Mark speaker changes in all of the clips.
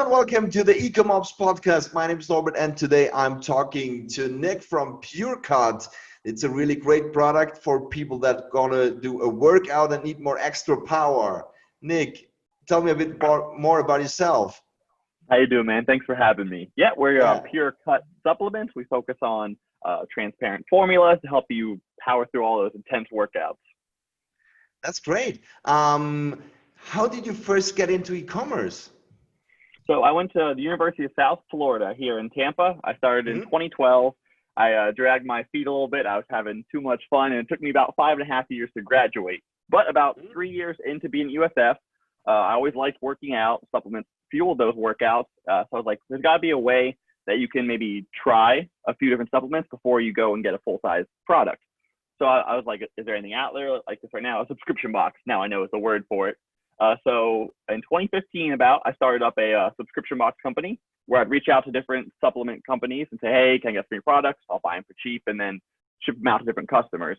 Speaker 1: and welcome to the eCommerce podcast. My name is Norbert, and today I'm talking to Nick from PureCut. It's a really great product for people that gonna do a workout and need more extra power. Nick, tell me a bit more about yourself.
Speaker 2: How you doing, man? Thanks for having me. Yeah, we're
Speaker 1: Yeah,
Speaker 2: PureCut supplements. We focus on transparent formulas to help you power through all those intense workouts.
Speaker 1: that's great. How did you first get into e-commerce?
Speaker 2: So I went to the University of South Florida here in Tampa. I started in
Speaker 1: Mhm.
Speaker 2: 2012. I dragged my feet a little bit. I was having too much fun, and it took me about 5.5 years to graduate. But about 3 years into being USF, I always liked working out. Supplements fueled those workouts. So I was like, there's got to be a way that you can maybe try a few different supplements before you go and get a full-size product. So I was like, is there anything out there like this right now? A subscription box. Now I know is the word for it. So in 2015, I started up a subscription box company where I'd reach out to different supplement companies and say, hey, can I get free products? I'll buy them for cheap and then ship them out to different customers.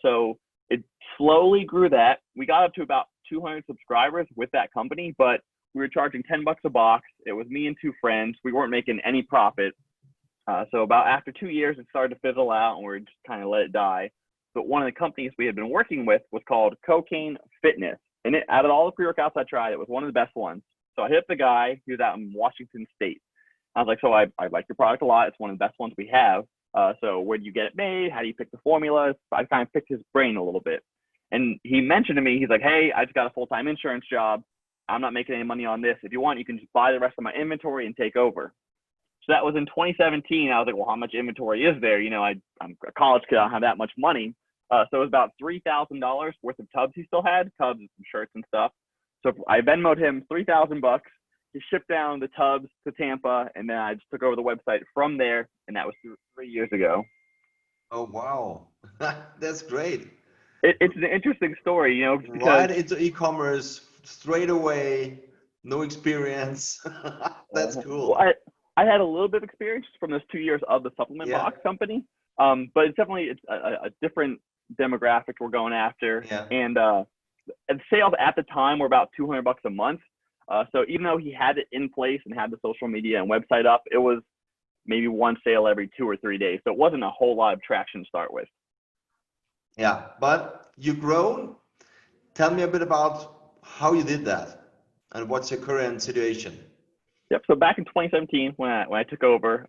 Speaker 2: So it slowly grew that. We got up to about 200 subscribers with that company, but we were charging $10 a box. It was me and two friends. We weren't making any profit. So about after 2 years, it started to fizzle out and we just kind of let it die. But one of the companies we had been working with was called Cocaine Fitness. And out of all the pre-workouts I tried, it was one of the best ones. So I hit the guy. He was out in Washington State. I was like, so I like your product a lot. It's one of the best ones we have. So where do you get it made? How do you pick the formulas? I kind of picked his brain a little bit. And he mentioned to me, he's like, hey, I just got a full-time insurance job. I'm not making any money on this. If you want, you can just buy the rest of my inventory and take over. So that was in 2017. I was like, well, how much inventory is there? You know, I'm a college kid. I don't have that much money. So it was about $3,000 worth of tubs he still had, tubs and some shirts and stuff. So I Venmoed him $3,000. He shipped down the tubs to Tampa, and then I just took over the website from there, and that was 3 years ago.
Speaker 1: Oh, wow. That's great.
Speaker 2: It's an interesting story, you know, because
Speaker 1: Right into e-commerce straight away, no experience. That's
Speaker 2: well,
Speaker 1: cool.
Speaker 2: I had a little bit of experience from those 2 years of the supplement
Speaker 1: Yeah,
Speaker 2: box company, but it's a different demographic we're going after,
Speaker 1: yeah.
Speaker 2: and sales at the time were about $200 a month. So even though he had it in place and had the social media and website up, it was maybe one sale every 2 or 3 days. So it wasn't a whole lot of traction to start with.
Speaker 1: Yeah, but you grown. Tell me a bit about how you did that and what's your current situation.
Speaker 2: Yep. So back in 2017, when I took over,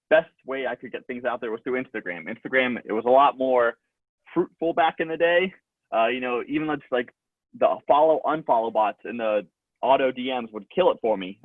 Speaker 2: best way I could get things out there was through Instagram. Instagram, it was a lot more fruitful back in the day. You know, even just like the follow unfollow bots and the auto DMs would kill it for me.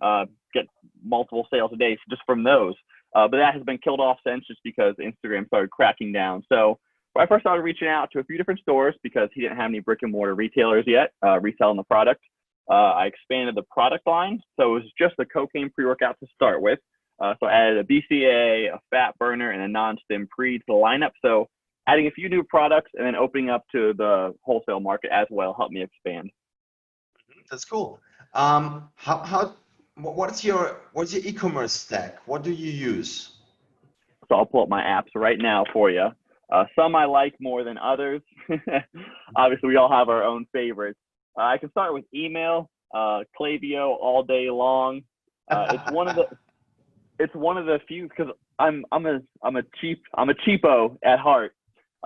Speaker 2: Get multiple sales a day just from those. But that has been killed off since, just because Instagram started cracking down. So when I first started reaching out to a few different stores, because he didn't have any brick and mortar retailers yet reselling the product, I expanded the product line. So it was just the cocaine pre-workout to start with. So I added a BCA, a fat burner, and a non-stim pre to the lineup. So adding a few new products and then opening up to the wholesale market as well helped me expand.
Speaker 1: That's cool. What's your e-commerce stack? What do you use?
Speaker 2: So I'll pull up my apps right now for you. Some I like more than others. Obviously, we all have our own favorites. I can start with email, Klaviyo all day long. It's one of the few, because I'm a cheapo at heart.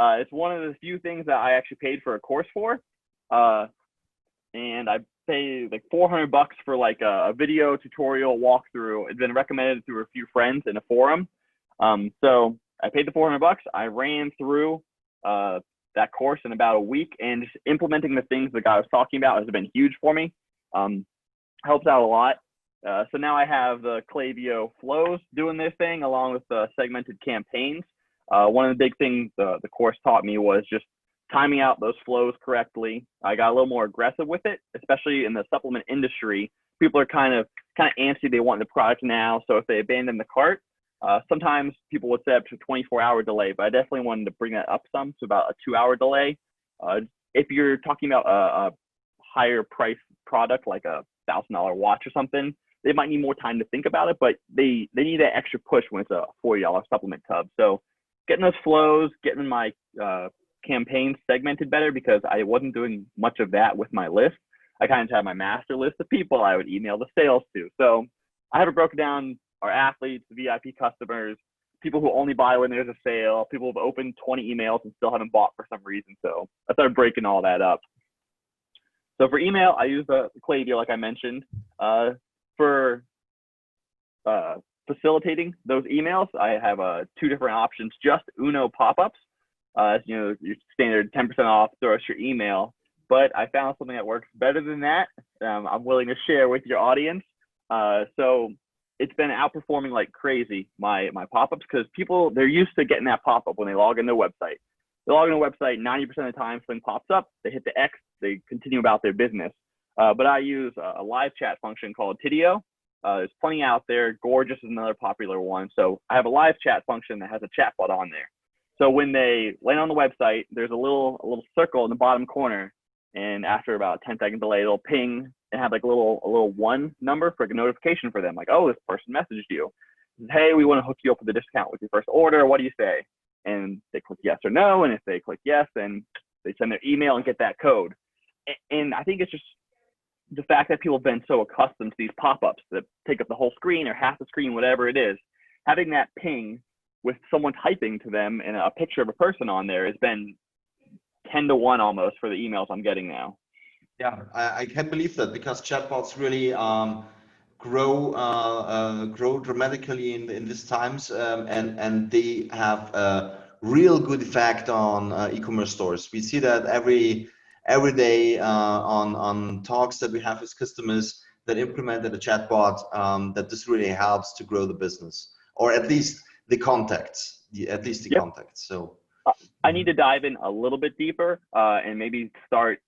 Speaker 2: It's one of the few things that I actually paid for a course for, and I paid like $400 for like a video tutorial walkthrough. It's been recommended through a few friends in a forum. So I paid the $400. I ran through that course in about a week, and just implementing the things the guy was talking about has been huge for me. Helps out a lot. So now I have the Klaviyo flows doing their thing along with the segmented campaigns. One of the big things the course taught me was just timing out those flows correctly. I got a little more aggressive with it, especially in the supplement industry. People are kind of antsy. They want the product now. So if they abandon the cart, sometimes people would set up to a 24-hour delay, but I definitely wanted to bring that up some to about a 2-hour delay. If you're talking about a higher price product like a $1,000 watch or something, they might need more time to think about it, but they need that extra push when it's a $40 supplement tub. So getting those flows, getting my campaigns segmented better, because I wasn't doing much of that with my list. I kind of have my master list of people I would email the sales to. So I have it broken down: our athletes, VIP customers, people who only buy when there's a sale, people who've opened 20 emails and still haven't bought for some reason. So I started breaking all that up. So for email, I use the Klaviyo, like I mentioned. For facilitating those emails, I have 2 different options: just Uno pop-ups, your standard 10% off, throw us your email. But I found something that works better than that. I'm willing to share with your audience. So it's been outperforming like crazy, my pop-ups, because people, they're used to getting that pop-up when they log into their website. They log into a website, 90% of the time something pops up, they hit the X, they continue about their business. But I use a live chat function called Tidio. There's plenty out there. Gorgeous is another popular one. So I have a live chat function that has a chatbot on there. So when they land on the website, there's a little circle in the bottom corner, and after about a 10-second delay, it'll ping and have like a little 1 number for like a notification for them, like, oh, this person messaged you. Hey, we want to hook you up with a discount with your first order. What do you say? And they click yes or no. And if they click yes, then they send their email and get that code. And I think it's just the fact that people have been so accustomed to these pop-ups that take up the whole screen or half the screen, whatever it is, having that ping with someone typing to them and a picture of a person on there has been 10-to-1 almost for the emails I'm getting now.
Speaker 1: Yeah, I can't believe that, because chatbots really grow dramatically in these times, and they have a real good effect on e-commerce stores. We see that every day on talks that we have with customers that implemented a chatbot, that this really helps to grow the business, or at least the contacts, contacts. So
Speaker 2: I need to dive in a little bit deeper and maybe start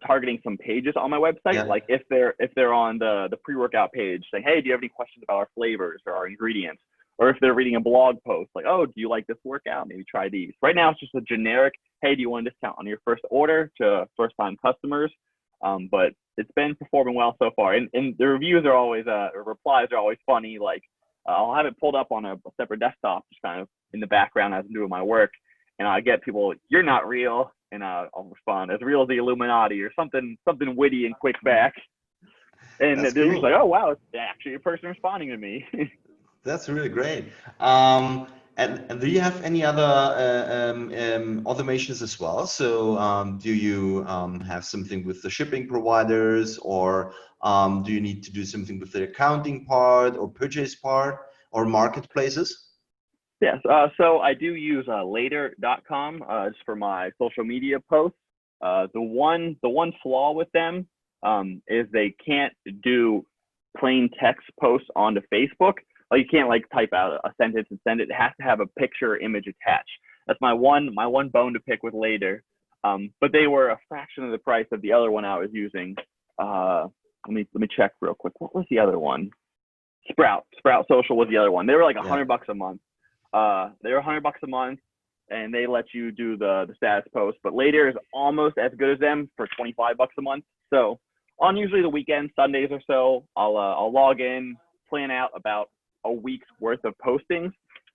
Speaker 2: targeting some pages on my website. Yeah. Like if they're on the pre-workout page saying, hey, do you have any questions about our flavors or our ingredients? Or if they're reading a blog post like, oh, do you like this workout? Maybe try these. Right now, it's just a generic, hey, do you want a discount on your first order to first-time customers? But it's been performing well so far. And the reviews are always, or replies are always funny. Like I'll have it pulled up on a separate desktop, just kind of in the background as I'm doing my work. And I get people, you're not real. And I'll respond, as real as the Illuminati, or something witty and quick back. And
Speaker 1: That's
Speaker 2: they're
Speaker 1: cool.
Speaker 2: just like, oh, wow, it's actually a person responding to me.
Speaker 1: That's really great. And do you have any other automations as well? So do you have something with the shipping providers, or do you need to do something with the accounting part or purchase part or marketplaces?
Speaker 2: Yes, so I do use later.com just for my social media posts. The one flaw with them is they can't do plain text posts onto Facebook. Like you can't like type out a sentence and send it. It has to have a picture or image attached. That's my one bone to pick with Later. But they were a fraction of the price of the other one I was using. Let me check real quick. What was the other one? Sprout Social was the other one. They were like $100 a month. They were $100 a month, and they let you do the status post. But Later is almost as good as them for $25 a month. So on usually the weekends, Sundays or so, I'll log in, plan out about a week's worth of postings,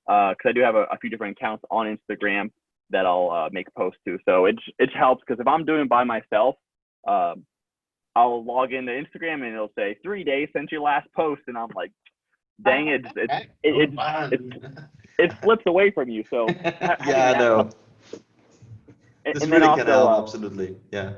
Speaker 2: because I do have a few different accounts on Instagram that I'll make posts to. So it helps, because if I'm doing it by myself, I'll log into Instagram and it'll say 3 days since your last post, and I'm like, dang it, it slips away from you. So
Speaker 1: yeah, I know. This really can help, absolutely. Yeah.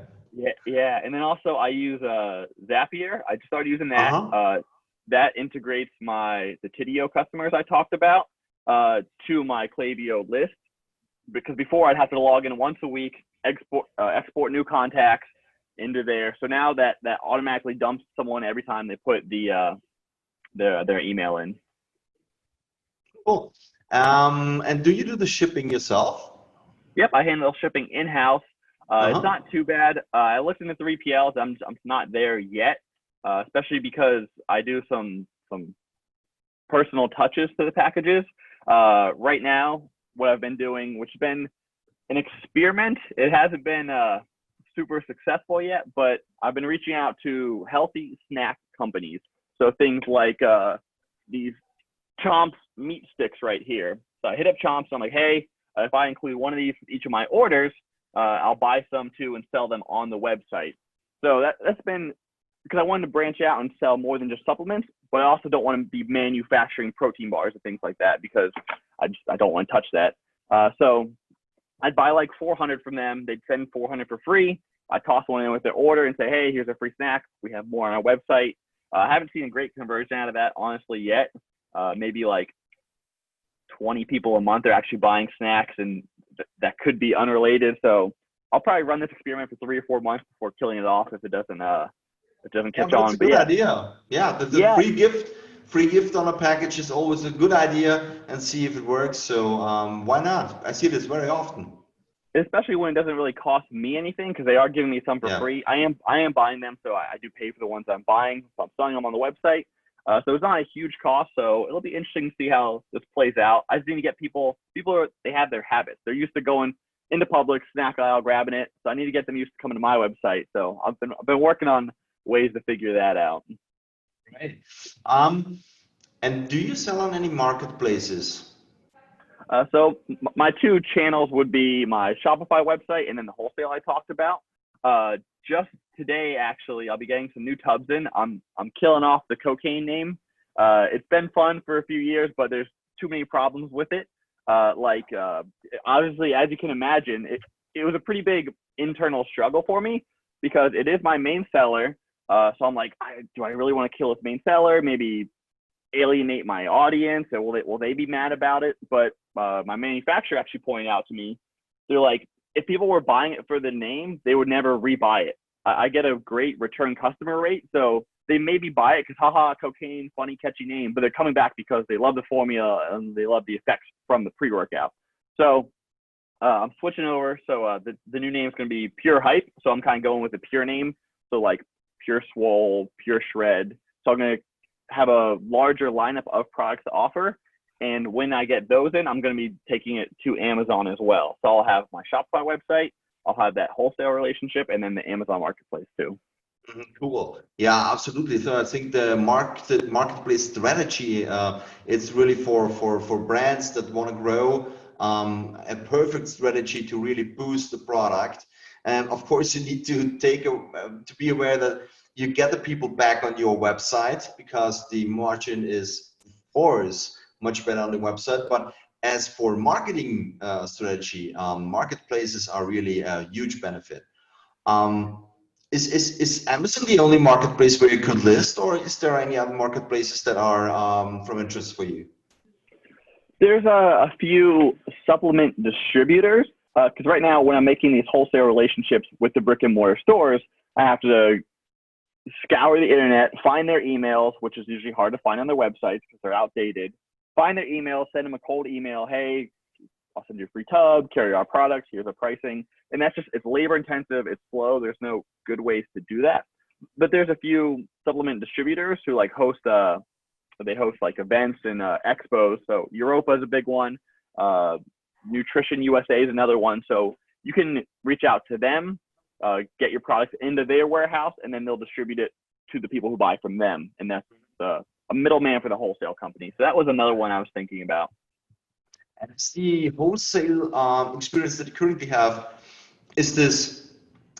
Speaker 2: Yeah, and then also I use Zapier. I just started using that. That integrates the Tidio customers I talked about to my Klaviyo list, because before I'd have to log in once a week, export new contacts into there. So now that automatically dumps someone every time they put their email in.
Speaker 1: Cool. And do you do the shipping yourself?
Speaker 2: Yep, I handle shipping in-house. It's not too bad. I listen to 3PLs. I'm not there yet, especially because I do some personal touches to the packages. Right now, what I've been doing, which has been an experiment, it hasn't been super successful yet, but I've been reaching out to healthy snack companies. So things like these Chomps meat sticks right here. So I hit up Chomps. I'm like, hey, if I include one of these with each of my orders, I'll buy some too and sell them on the website. So that's been because I wanted to branch out and sell more than just supplements, but I also don't want to be manufacturing protein bars and things like that because I don't want to touch that. So I'd buy like 400 from them. They'd send 400 for free. I toss one in with their order and say, hey, here's a free snack. We have more on our website. I haven't seen a great conversion out of that, honestly, yet. Maybe like 20 people a month are actually buying snacks, and that could be unrelated. So I'll probably run this experiment for 3 or 4 months before killing it off if it doesn't catch on.
Speaker 1: That's a good idea. Yeah, the free gift on a package is always a good idea, and see if it works. So why not? I see this very often.
Speaker 2: Especially when it doesn't really cost me anything because they are giving me some for free. I am buying them, so I do pay for the ones I'm buying. So I'm selling them on the website. So it's not a huge cost. So it'll be interesting to see how this plays out. I just need to get people they have their habits. They're used to going into Publix, snack aisle, grabbing it. So I need to get them used to coming to my website. So I've been working on ways to figure that out.
Speaker 1: Right. And do you sell on any marketplaces?
Speaker 2: So my two channels would be my Shopify website and then the wholesale I talked about. Just today, actually, I'll be getting some new tubs in. I'm killing off the cocaine name. It's been fun for a few years, but there's too many problems with it. Obviously, as you can imagine, it was a pretty big internal struggle for me because it is my main seller. So I'm like, do I really want to kill this main seller? Maybe alienate my audience, or will they be mad about it? But my manufacturer actually pointed out to me, they're like, if people were buying it for the name, they would never rebuy it. I get a great return customer rate, so they maybe buy it because haha, cocaine, funny, catchy name, but they're coming back because they love the formula and they love the effects from the pre-workout. So I'm switching over. So the new name is going to be Pure Hype. So I'm kind of going with the pure name. So like Pure Swole, Pure Shred. So I'm going to have a larger lineup of products to offer. And when I get those in, I'm going to be taking it to Amazon as well. So I'll have my Shopify website, I'll have that wholesale relationship, and then the Amazon marketplace too.
Speaker 1: Cool. Yeah, absolutely. So I think the marketplace strategy, it's really for brands that want to grow, a perfect strategy to really boost the product. And of course, you need to to be aware that you get the people back on your website because the margin is, of course, much better on the website. But as for marketing strategy, marketplaces are really a huge benefit. Is Amazon the only marketplace where you could list, or is there any other marketplaces that are from interest for you?
Speaker 2: There's a few supplement distributors because right now when I'm making these wholesale relationships with the brick and mortar stores, I have to scour the internet, find their emails, which is usually hard to find on their websites because they're outdated. Find their email, send them a cold email. Hey, I'll send you a free tub, carry our products, here's our pricing. And that's just, it's labor intensive, it's slow, there's no good ways to do that. But there's a few supplement distributors who like host like events and expos. So Europa is a big one. Nutrition USA is another one. So you can reach out to them, get your products into their warehouse, and then they'll distribute it to the people who buy from them. And that's a middleman for the wholesale company. So that was another one I was thinking about.
Speaker 1: And is the wholesale experience that you currently have, is this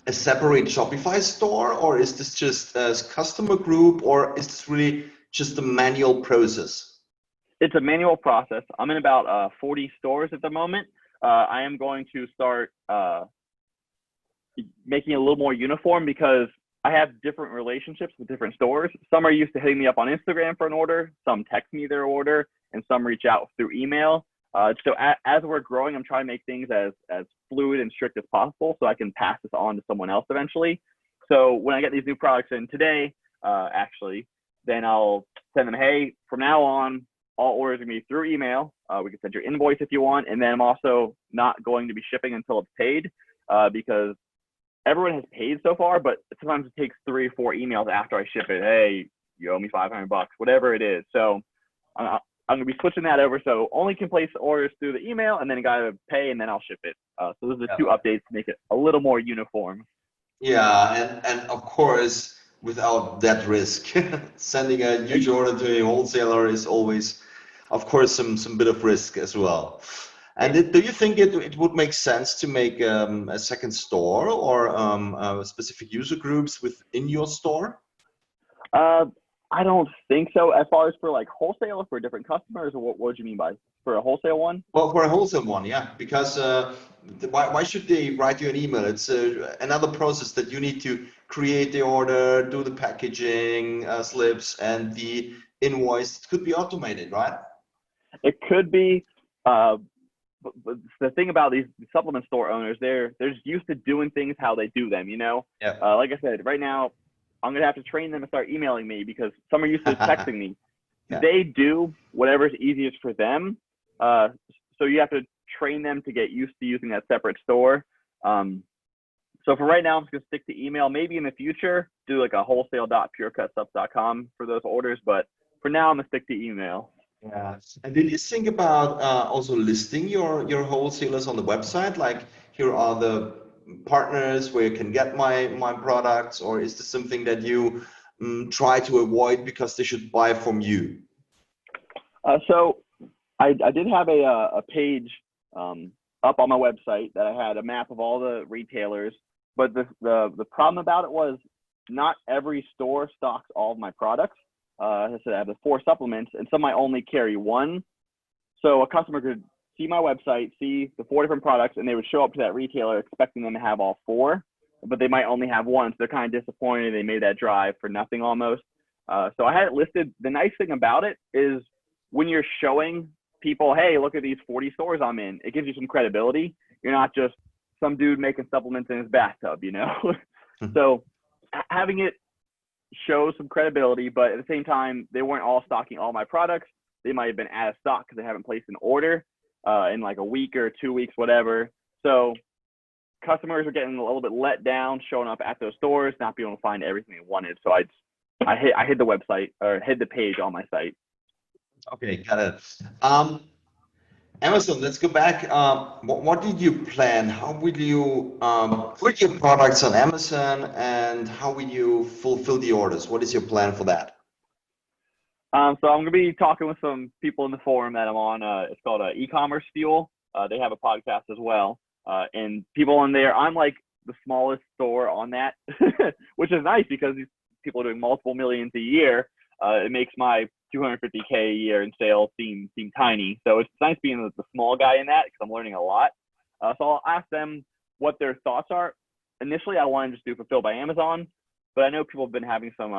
Speaker 1: a separate Shopify store, or is this just a customer group, or is this really just a manual process?
Speaker 2: It's a manual process. I'm in about 40 stores at the moment. I am going to start making it a little more uniform because I have different relationships with different stores. Some are used to hitting me up on Instagram for an order, some text me their order, and some reach out through email. So as we're growing, I'm trying to make things as fluid and strict as possible so I can pass this on to someone else eventually. So when I get these new products in today, actually, then I'll send them, hey, from now on, all orders are going to be through email. We can send your invoice if you want. And then I'm also not going to be shipping until it's paid because everyone has paid so far, but sometimes it takes 3 or 4 emails after I ship it. Hey, you owe me $500, whatever it is. So I'm going to be switching that over. So only can place orders through the email, and then you got to pay, and then I'll ship it. So those are the 2 updates to make it a little more uniform.
Speaker 1: Yeah, and of course, without that risk, sending a huge order to a wholesaler is always, of course, some bit of risk as well. And do you think it would make sense to make a second store or specific user groups within your store?
Speaker 2: I don't think so. As far as for like wholesale or for different customers, or what would you mean by for a wholesale one?
Speaker 1: Well, for a wholesale one, yeah, because why should they write you an email? It's another process that you need to create the order, do the packaging, slips, and the invoice. It could be automated, right?
Speaker 2: It could be. But the thing about these supplement store owners, they're just used to doing things how they do them.
Speaker 1: Yeah.
Speaker 2: Like I said, right now I'm gonna have to train them to start emailing me because some are used to texting me.
Speaker 1: Yeah.
Speaker 2: They do whatever's easiest for them. So you have to train them to get used to using that separate store. So for right now, I'm just gonna stick to email. Maybe in the future, do like a wholesale.purecutsubs.com for those orders. But for now, I'm gonna stick to email.
Speaker 1: Yeah. And did you think about also listing your wholesalers on the website? Like, here are the partners where you can get my products, or is this something that you try to avoid because they should buy from you?
Speaker 2: So I did have a page up on my website that I had a map of all the retailers, but the problem about it was not every store stocks all of my products. As I said, I have the 4 supplements, and some might only carry 1. So a customer could see my website, see the 4 different products, and they would show up to that retailer expecting them to have all 4, but they might only have 1. So they're kind of disappointed. They made that drive for nothing almost. So I had it listed. The nice thing about it is when you're showing people, hey, look at these 40 stores I'm in, it gives you some credibility. You're not just some dude making supplements in his bathtub, So having it shows some credibility, but at the same time, they weren't all stocking all my products. They might have been out of stock because they haven't placed an order in like a week or 2 weeks, whatever. So customers are getting a little bit let down, showing up at those stores, not being able to find everything they wanted. So I hid the website or hid the page on my site.
Speaker 1: Okay, got it. Amazon, let's go back. What did you plan? How will you put your products on Amazon, and how will you fulfill the orders? What is your plan for that?
Speaker 2: So I'm going to be talking with some people in the forum that I'm on. It's called eCommerce Fuel. They have a podcast as well. And people in there, I'm like the smallest store on that, which is nice because these people are doing multiple millions a year. It makes my $250K a year in sales seem tiny. So it's nice being the small guy in that because I'm learning a lot. So I'll ask them what their thoughts are. Initially, I wanted to just do fulfilled by Amazon, but I know people have been having some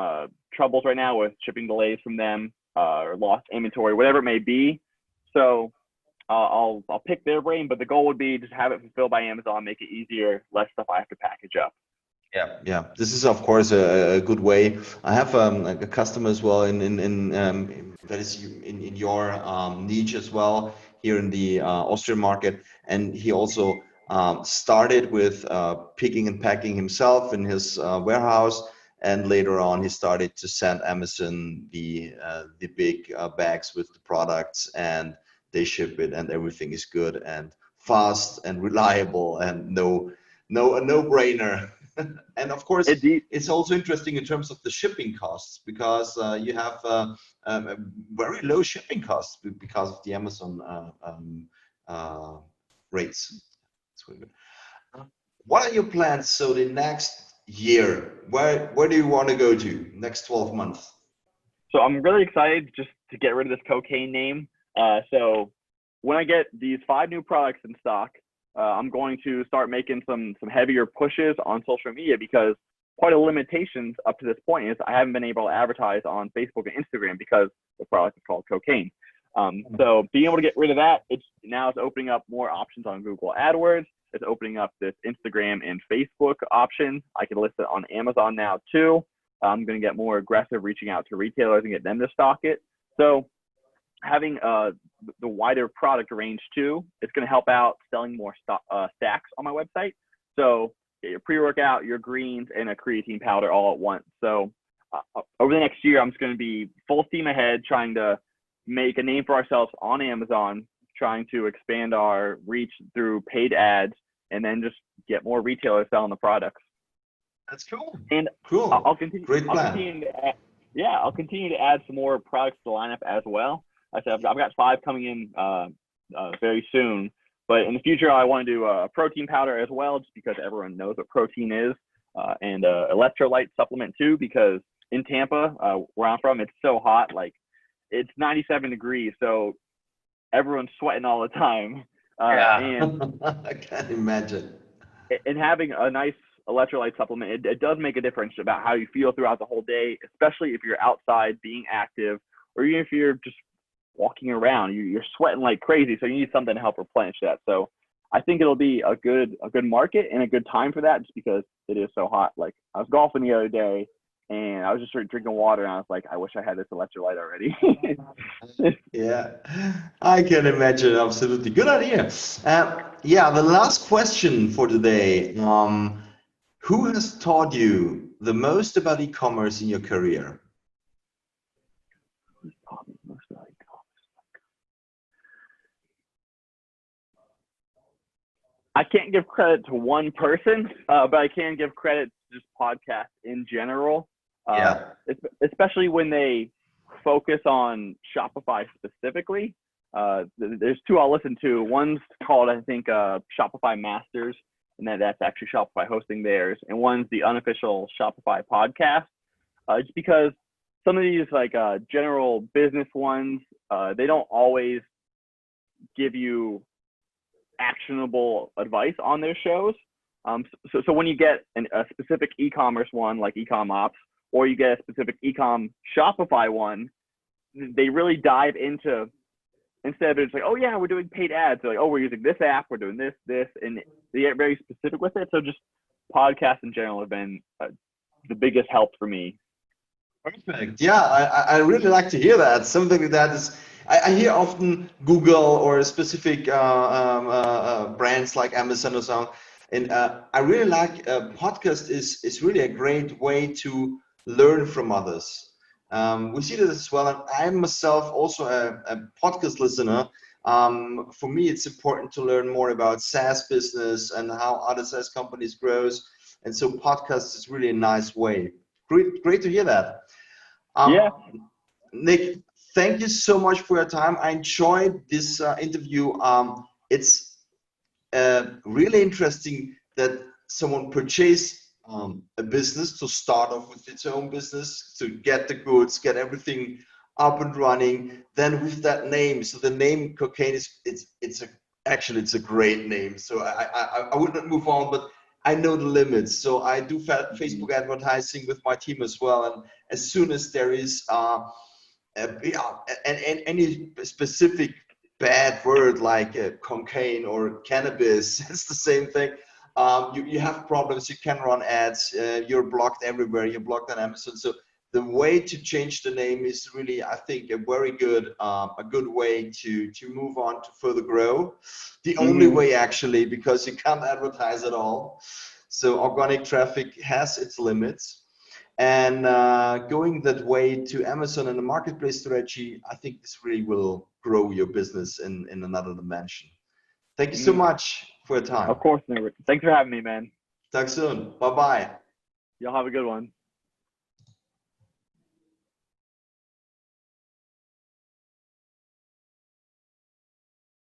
Speaker 2: troubles right now with shipping delays from them or lost inventory, whatever it may be. So I'll pick their brain, but the goal would be just have it fulfilled by Amazon, make it easier, less stuff I have to package up.
Speaker 1: Yeah. This is of course a good way. I have like a customer as well in that is in your niche as well here in the Austrian market, and he also started with picking and packing himself in his warehouse, and later on he started to send Amazon the big bags with the products, and they ship it, and everything is good and fast and reliable and a no-brainer. And of course, it's also interesting in terms of the shipping costs, because you have very low shipping costs because of the Amazon rates. That's really good. What are your plans? So the next year, where do you want to go to next 12 months?
Speaker 2: So I'm really excited just to get rid of this cocaine name. So when I get these 5 new products in stock, I'm going to start making some heavier pushes on social media, because part of the limitations up to this point is I haven't been able to advertise on Facebook and Instagram because the product is called cocaine. So being able to get rid of that, it's opening up more options on Google AdWords. It's opening up this Instagram and Facebook option. I can list it on Amazon now too. I'm going to get more aggressive reaching out to retailers and get them to stock it. So having the wider product range too, it's going to help out selling more stacks on my website. So your pre-workout, your greens, and a creatine powder all at once. So over the next year, I'm just going to be full steam ahead, trying to make a name for ourselves on Amazon, trying to expand our reach through paid ads, and then just get more retailers selling the products.
Speaker 1: That's cool.
Speaker 2: And
Speaker 1: cool.
Speaker 2: I'll continue.
Speaker 1: Great plan.
Speaker 2: I'll continue to add some more products to the lineup as well. I said I've got 5 coming in very soon. But in the future, I want to do a protein powder as well, just because everyone knows what protein is, and electrolyte supplement too, because in Tampa, where I'm from, it's so hot, like it's 97 degrees, so everyone's sweating all the time. And
Speaker 1: I can't imagine.
Speaker 2: and having a nice electrolyte supplement, it does make a difference about how you feel throughout the whole day, especially if you're outside being active, or even if you're just walking around, you're sweating like crazy. So you need something to help replenish that. So I think it'll be a good market and a good time for that, just because it is so hot. Like I was golfing the other day and I was just drinking water and I was like, I wish I had this electrolyte already.
Speaker 1: Yeah, I can imagine. Absolutely. Good idea. Yeah, the last question for today. Who has taught you the most about e-commerce in your career?
Speaker 2: I can't give credit to one person, but I can give credit to just podcasts in general.
Speaker 1: Yeah.
Speaker 2: Especially when they focus on Shopify specifically. There's two I'll listen to. One's called, I think, Shopify Masters, and that's actually Shopify hosting theirs. And one's the unofficial Shopify podcast. Just because some of these like general business ones, they don't always give you actionable advice on their shows. So when you get a specific e-commerce one like eCom Ops, or you get a specific eCom Shopify one, they really dive into, instead of it's like, oh yeah, we're doing paid ads, they're like, oh, we're using this app, we're doing this, and they get very specific with it. So just podcasts in general have been the biggest help for me.
Speaker 1: Perfect. Yeah, I really like to hear that. Something like that is, I hear often Google or specific brands like Amazon or so, and I really like podcast is really a great way to learn from others. We see that as well, and I myself also a podcast listener. For me, it's important to learn more about SaaS business and how other SaaS companies grows, and so podcast is really a nice way. Great to hear that.
Speaker 2: Yeah.
Speaker 1: Nick, thank you so much for your time. I enjoyed this interview. It's really interesting that someone purchased a business to start off with its own business, to get the goods, get everything up and running. Then with that name, so the name Cocaine it's a great name. So I would not move on, but I know the limits. So I do Facebook advertising with my team as well, and as soon as there is and any specific bad word like cocaine or cannabis, it's the same thing. You have problems. You can run ads. You're blocked everywhere. You're blocked on Amazon. So the way to change the name is really, I think, a very good way to move on to further grow. The only way actually, because you can't advertise at all. So organic traffic has its limits. And going that way to Amazon and the marketplace strategy, I think this really will grow your business in another dimension. Thank you so much for your time.
Speaker 2: Of course, Norbert. Thanks for having me, man.
Speaker 1: Talk soon. Bye-bye.
Speaker 2: Y'all have a good one.